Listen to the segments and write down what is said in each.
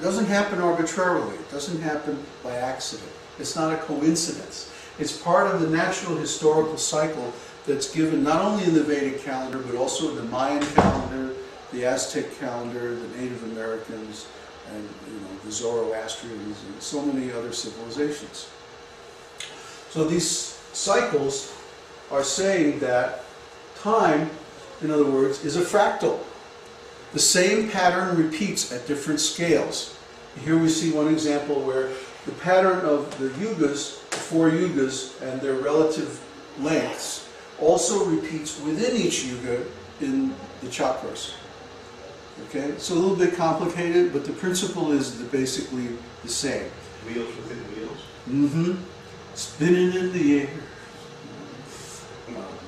It doesn't happen arbitrarily. It doesn't happen by accident. It's not a coincidence. It's part of the natural historical cycle that's given not only in the Vedic calendar, but also in the Mayan calendar, the Aztec calendar, the Native Americans, and the Zoroastrians, and so many other civilizations. So these cycles are saying that time, in other words, is a fractal. The same pattern repeats at different scales. Here we see one example where the pattern of the yugas, the 4 yugas, and their relative lengths also repeats within each yuga in the chakras. Okay, it's a little bit complicated, but the principle is basically the same. Wheels within wheels? Mm-hmm. Spinning in the air.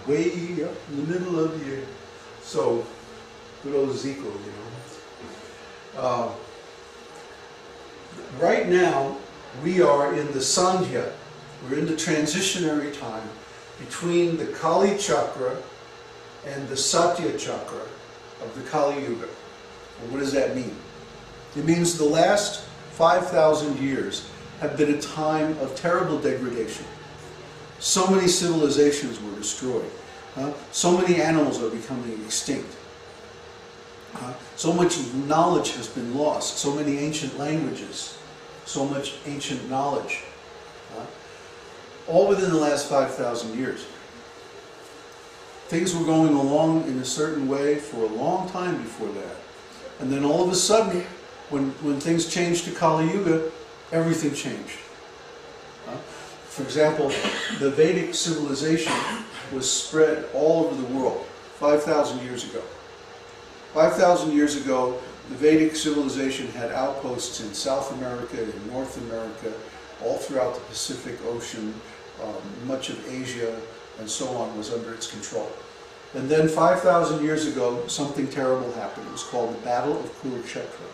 Way up in the middle of the air. So, good old Ezekiel, right now, we are in the Sandhya. We're in the transitionary time between the Kali chakra and the Satya chakra of the Kali Yuga. Well, what does that mean? It means the last 5,000 years have been a time of terrible degradation. So many civilizations were destroyed. So many animals are becoming extinct. So much knowledge has been lost. So many ancient languages. So much ancient knowledge. All within the last 5,000 years. Things were going along in a certain way for a long time before that. And then all of a sudden, when things changed to Kali Yuga, everything changed. For example, the Vedic civilization was spread all over the world 5,000 years ago. 5,000 years ago, the Vedic civilization had outposts in South America, in North America, all throughout the Pacific Ocean, much of Asia, and so on was under its control. And then 5,000 years ago, something terrible happened. It was called the Battle of Kuruksetra.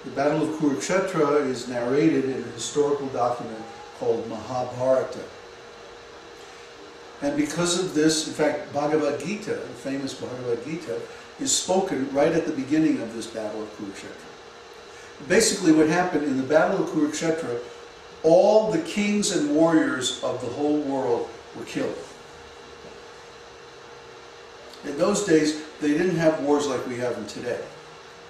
The Battle of Kuruksetra is narrated in a historical document called Mahabharata. And because of this, in fact, Bhagavad Gita, the famous Bhagavad Gita, is spoken right at the beginning of this Battle of Kuruksetra. Basically what happened in the Battle of Kuruksetra, all the kings and warriors of the whole world were killed. In those days, they didn't have wars like we have in today,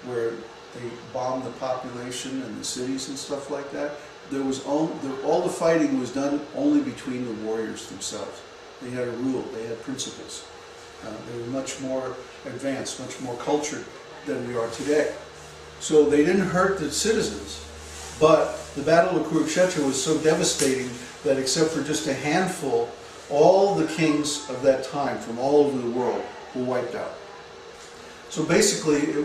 where they bombed the population and the cities and stuff like that. There was all the fighting was done only between the warriors themselves. They had a rule, they had principles. They were much more advanced, much more cultured than we are today. So they didn't hurt the citizens, but the Battle of Kuruksetra was so devastating that except for just a handful, all the kings of that time from all over the world were wiped out. So basically,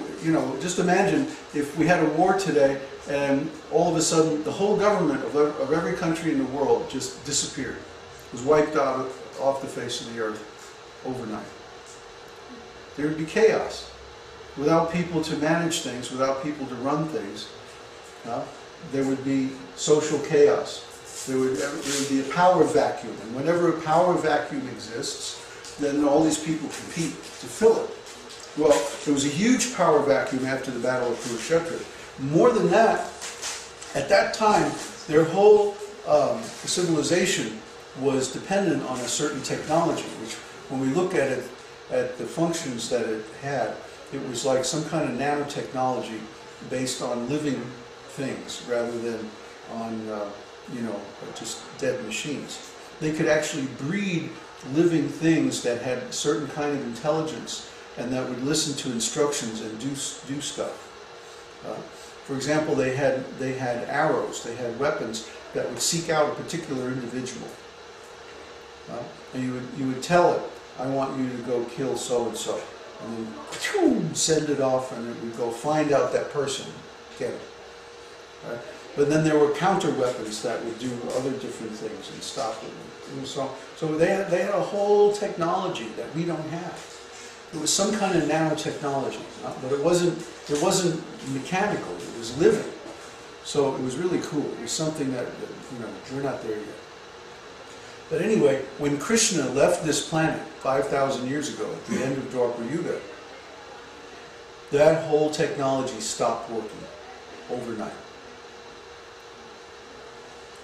just imagine if we had a war today and all of a sudden the whole government of every country in the world just disappeared. It was wiped out off the face of the earth overnight. There would be chaos. Without people to manage things, without people to run things, there would be social chaos. There would be a power vacuum. And whenever a power vacuum exists, then all these people compete to fill it. Well, there was a huge power vacuum after the Battle of Kuruksetra. More than that, at that time, their whole civilization was dependent on a certain technology, which when we look at it, at the functions that it had, it was like some kind of nanotechnology based on living things rather than on, just dead machines. They could actually breed living things that had a certain kind of intelligence and that would listen to instructions and do stuff. For example, they had arrows, they had weapons that would seek out a particular individual. And you would tell it, I want you to go kill so-and-so. And then send it off and it would go find out that person, get it. Right? But then there were counter weapons that would do other different things and stop it. And so they had a whole technology that we don't have. It was some kind of nanotechnology, but it wasn't mechanical. It was living. So it was really cool. It was something that we're not there yet. But anyway, when Krishna left this planet 5,000 years ago, at the end of Dwapara Yuga, that whole technology stopped working. overnight.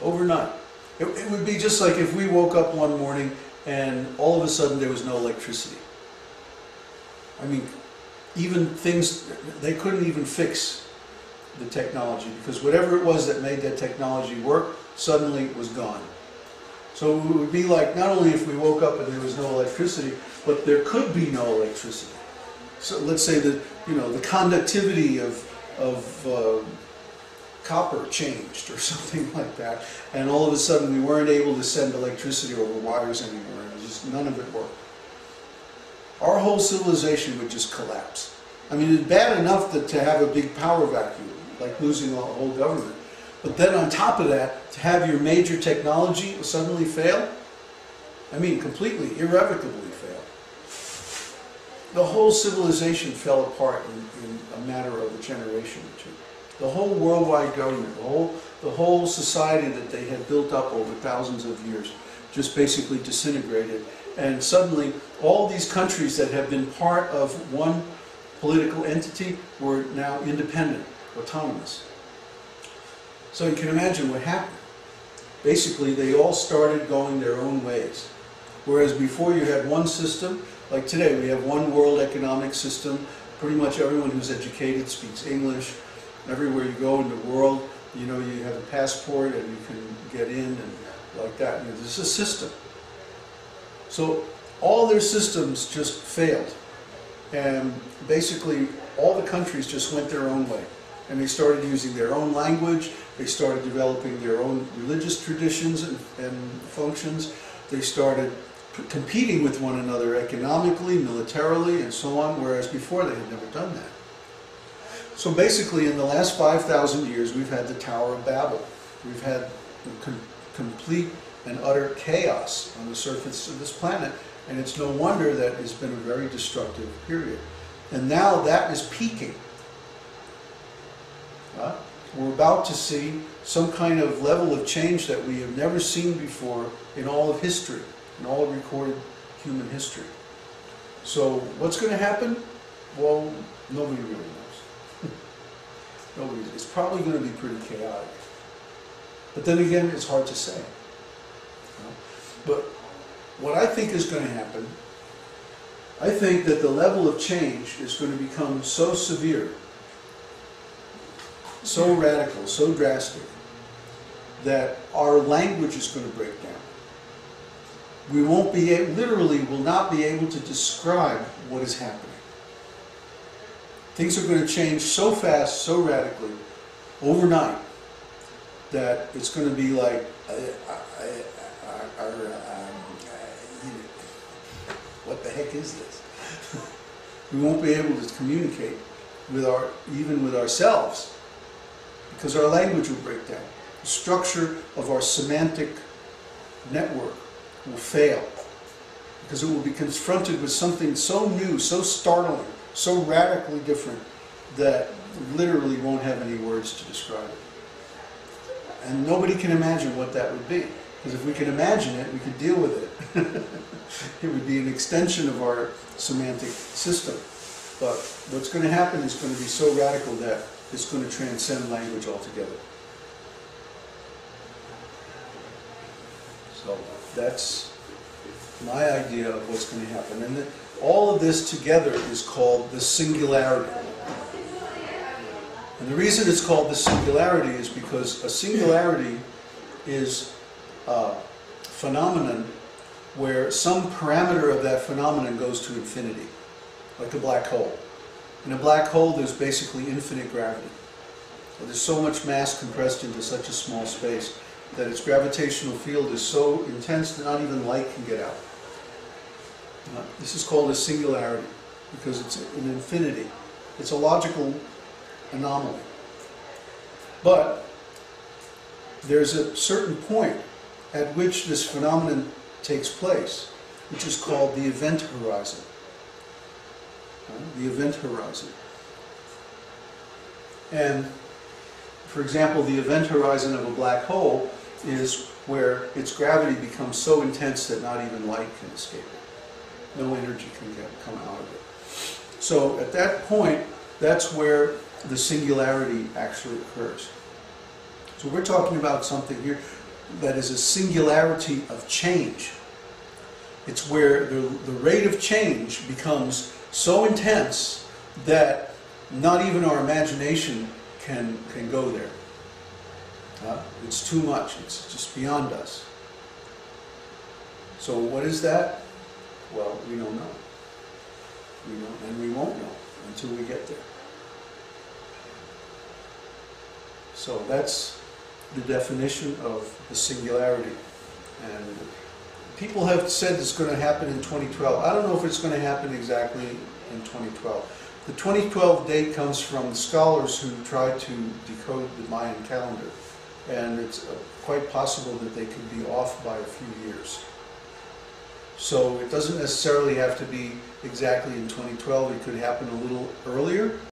Overnight. It would be just like if we woke up one morning and all of a sudden there was no electricity. I mean, even things, they couldn't even fix the technology, because whatever it was that made that technology work suddenly was gone. So it would be like, not only if we woke up and there was no electricity, but there could be no electricity. So let's say that, you know, the conductivity of copper changed or something like that, and all of a sudden we weren't able to send electricity over wires anymore, and just none of it worked. Our whole civilization would just collapse. I mean, it's bad enough to have a big power vacuum, like losing a whole government. But then on top of that, to have your major technology suddenly fail, I mean, completely, irrevocably fail. The whole civilization fell apart in a matter of a generation or two. The whole worldwide government, the whole society that they had built up over thousands of years just basically disintegrated. And suddenly, all these countries that have been part of one political entity were now independent, autonomous. So you can imagine what happened. Basically, they all started going their own ways. Whereas before you had one system, like today we have one world economic system. Pretty much everyone who's educated speaks English. Everywhere you go in the world, you know, you have a passport and you can get in and like that. You know, there's a system. So all their systems just failed. And basically all the countries just went their own way. And they started using their own language. They started developing their own religious traditions and functions. They started competing with one another economically, militarily, and so on, whereas before they had never done that. So basically in the last 5,000 years we've had the Tower of Babel. We've had complete and utter chaos on the surface of this planet, and it's no wonder that it's been a very destructive period. And now that is peaking. We're about to see some kind of level of change that we have never seen before in all of history, in all of recorded human history. So what's going to happen? Well, nobody really knows. It's probably going to be pretty chaotic. But then again, it's hard to say. But what I think is going to happen, I think that the level of change is going to become so severe, so radical, so drastic, that our language is going to break down. We won't be able, literally will not be able to describe what is happening. Things are going to change so fast, so radically, overnight, that it's going to be like, what the heck is this? We won't be able to communicate with even with ourselves, because our language will break down. The structure of our semantic network will fail, because it will be confronted with something so new, so startling, so radically different, that literally won't have any words to describe it. And nobody can imagine what that would be. Because if we could imagine it, we could deal with it. It would be an extension of our semantic system. But what's going to happen is going to be so radical that it's going to transcend language altogether. So that's my idea of what's going to happen. And all of this together is called the Singularity. And the reason it's called the Singularity is because a singularity is a phenomenon where some parameter of that phenomenon goes to infinity, like a black hole. In a black hole, there's basically infinite gravity. There's so much mass compressed into such a small space that its gravitational field is so intense that not even light can get out. This is called a singularity because it's an infinity. It's a logical anomaly. But there's a certain point at which this phenomenon takes place, which is called the event horizon. The event horizon. And, for example, the event horizon of a black hole is where its gravity becomes so intense that not even light can escape it. No energy can come out of it. So at that point, that's where the singularity actually occurs. So we're talking about something here that is a singularity of change. It's where the rate of change becomes so intense that not even our imagination can go there. It's too much. It's just beyond us. So what is that? Well, we don't know. We don't, and we won't know until we get there. So that's the definition of the singularity. And people have said it's going to happen in 2012. I don't know if it's going to happen exactly in 2012. The 2012 date comes from scholars who tried to decode the Mayan calendar. And it's quite possible that they could be off by a few years. So it doesn't necessarily have to be exactly in 2012. It could happen a little earlier,